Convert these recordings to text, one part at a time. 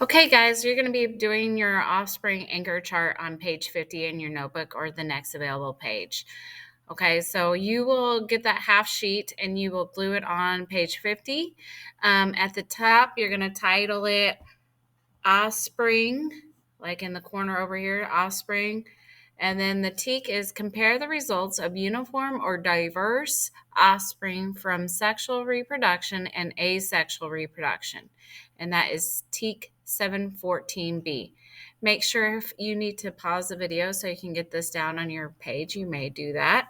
Okay, guys, you're going to be doing your offspring anchor chart on page 50 in your notebook or the next available page. Okay, so you will get that half sheet and you will glue it on page 50. At the top, you're going to title it Offspring, like in the corner over here, Offspring. And then the teak is compare the results of uniform or diverse offspring from sexual reproduction and asexual reproduction. And that is teak 714B. Make sure if you need to pause the video so you can get this down on your page, you may do that.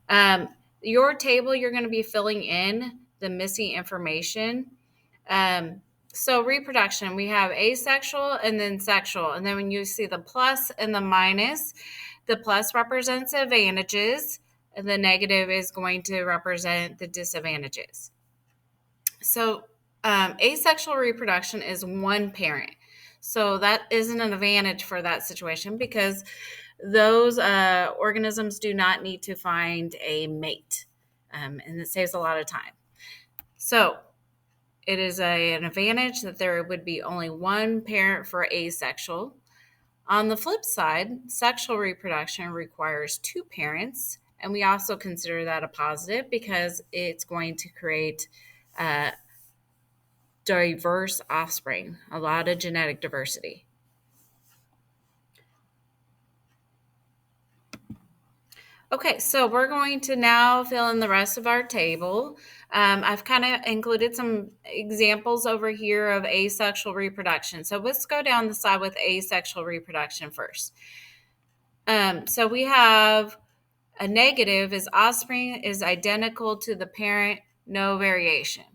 Um, your table, you're going to be filling in the missing information. So reproduction, we have asexual and then sexual. And then when you see the plus and the minus, the plus represents advantages, and the negative is going to represent the disadvantages. So asexual reproduction is one parent. So that isn't an advantage for that situation because those organisms do not need to find a mate, and it saves a lot of time. So it is an advantage that there would be only one parent for asexual. On the flip side, sexual reproduction requires two parents, and we also consider that a positive because it's going to create diverse offspring, a lot of genetic diversity. Okay, so we're going to now fill in the rest of our table. I've kind of included some examples over here of asexual reproduction. So let's go down the side with asexual reproduction first. So we have a negative is offspring is identical to the parent, no variation.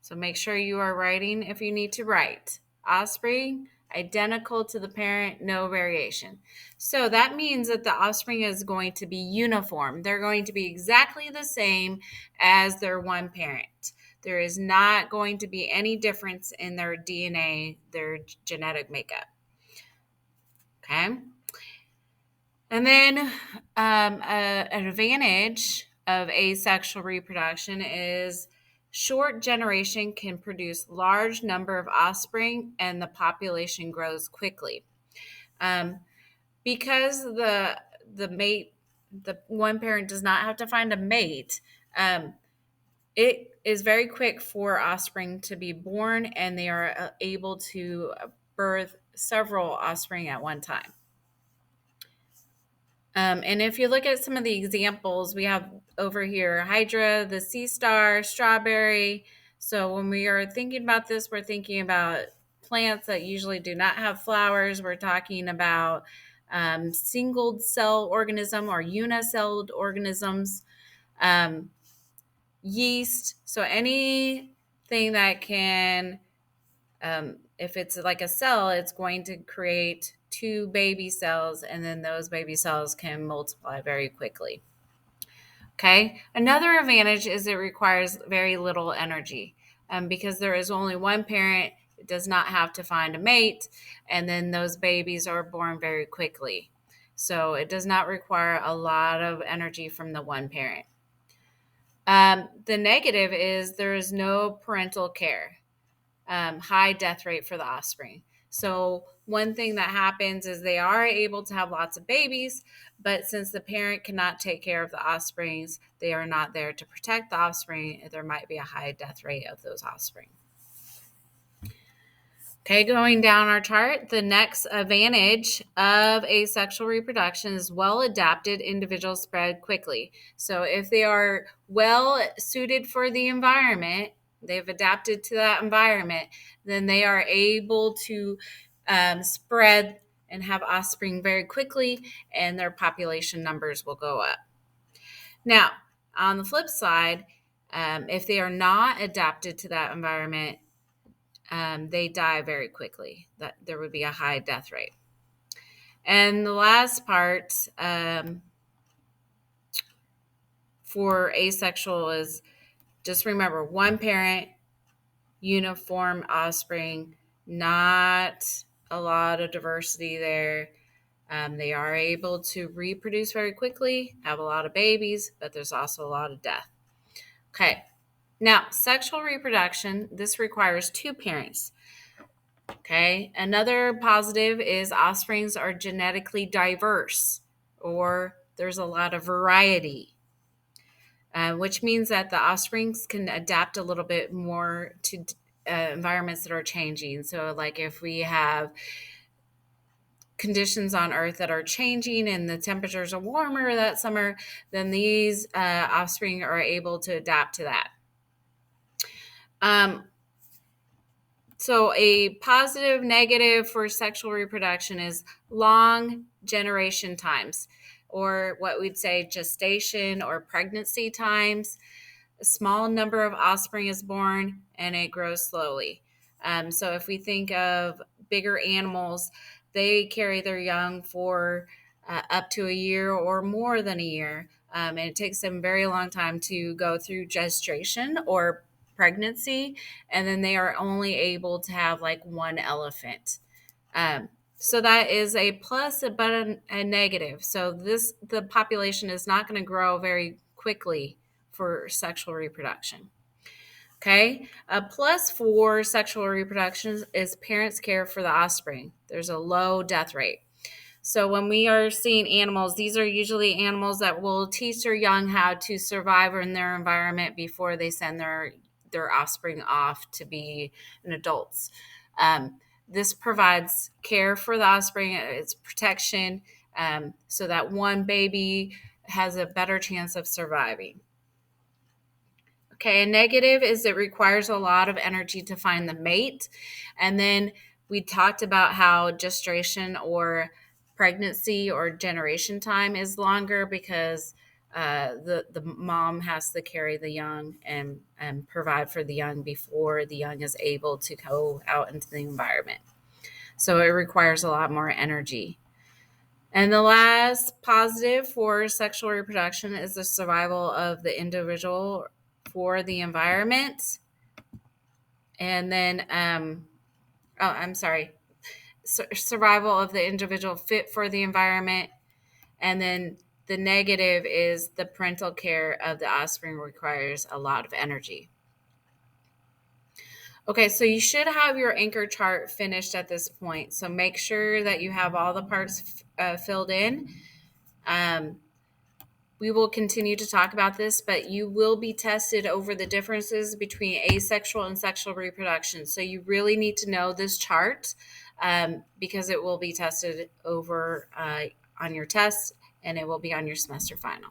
So make sure you are writing if you need to write. Offspring, identical to the parent, no variation. So that means that the offspring is going to be uniform. They're going to be exactly the same as their one parent. There is not going to be any difference in their DNA, their genetic makeup. Okay. And then an advantage of asexual reproduction is short generation can produce large number of offspring and the population grows quickly. Because the one parent does not have to find a mate, it is very quick for offspring to be born and they are able to birth several offspring at one time. And if you look at some of the examples, we have over here hydra, the sea star, strawberry. So when we are thinking about this, we're thinking about plants that usually do not have flowers. We're talking about single cell organism or unicelled organisms, yeast. So anything that can, if it's like a cell, it's going to create two baby cells, and then those baby cells can multiply very quickly. Okay. Another advantage is it requires very little energy because there is only one parent. It does not have to find a mate, and then those babies are born very quickly. So it does not require a lot of energy from the one parent. The negative is there is no parental care. High death rate for the offspring. So one thing that happens is they are able to have lots of babies, but since the parent cannot take care of the offsprings, they are not there to protect the offspring. There might be a high death rate of those offspring. Okay, going down our chart, the next advantage of asexual reproduction is well-adapted individuals spread quickly. So if they are well suited for the environment, they've adapted to that environment, then they are able to spread and have offspring very quickly, and their population numbers will go up. Now, on the flip side, if they are not adapted to that environment, they die very quickly. That there would be a high death rate. And the last part for asexual is just remember one parent, uniform offspring, not a lot of diversity there. They are able to reproduce very quickly, have a lot of babies, but there's also a lot of death. Okay. Now, sexual reproduction, this requires two parents. Okay. Another positive is offsprings are genetically diverse, or there's a lot of variety, which means that the offsprings can adapt a little bit more to environments that are changing. So, like if we have conditions on Earth that are changing and the temperatures are warmer that summer, then these offspring are able to adapt to that. Um, So, a positive, negative for sexual reproduction is long generation times, or what we'd say gestation or pregnancy times. A small number of offspring is born and it grows slowly. So, if we think of bigger animals, they carry their young for up to a year or more than a year. And it takes them a very long time to go through gestation or pregnancy, and then they are only able to have like one elephant. Um, so that is a plus, but a negative. So the population is not going to grow very quickly for sexual reproduction. Okay. A plus for sexual reproduction is parents care for the offspring. There's a low death rate. So when we are seeing animals, these are usually animals that will teach their young how to survive in their environment before they send their offspring off to be an adults. This provides care for the offspring, it's protection, so that one baby has a better chance of surviving. Okay, a negative is it requires a lot of energy to find the mate. And then we talked about how gestation or pregnancy or generation time is longer because the mom has to carry the young and provide for the young before the young is able to go out into the environment. So it requires a lot more energy. And the last positive for sexual reproduction is the survival of the individual for the environment. And then, I'm sorry, survival of the individual fit for the environment. And then the negative is the parental care of the offspring requires a lot of energy. Okay, so you should have your anchor chart finished at this point. So make sure that you have all the parts filled in. We will continue to talk about this, but you will be tested over the differences between asexual and sexual reproduction. So you really need to know this chart because it will be tested over on your test and it will be on your semester final.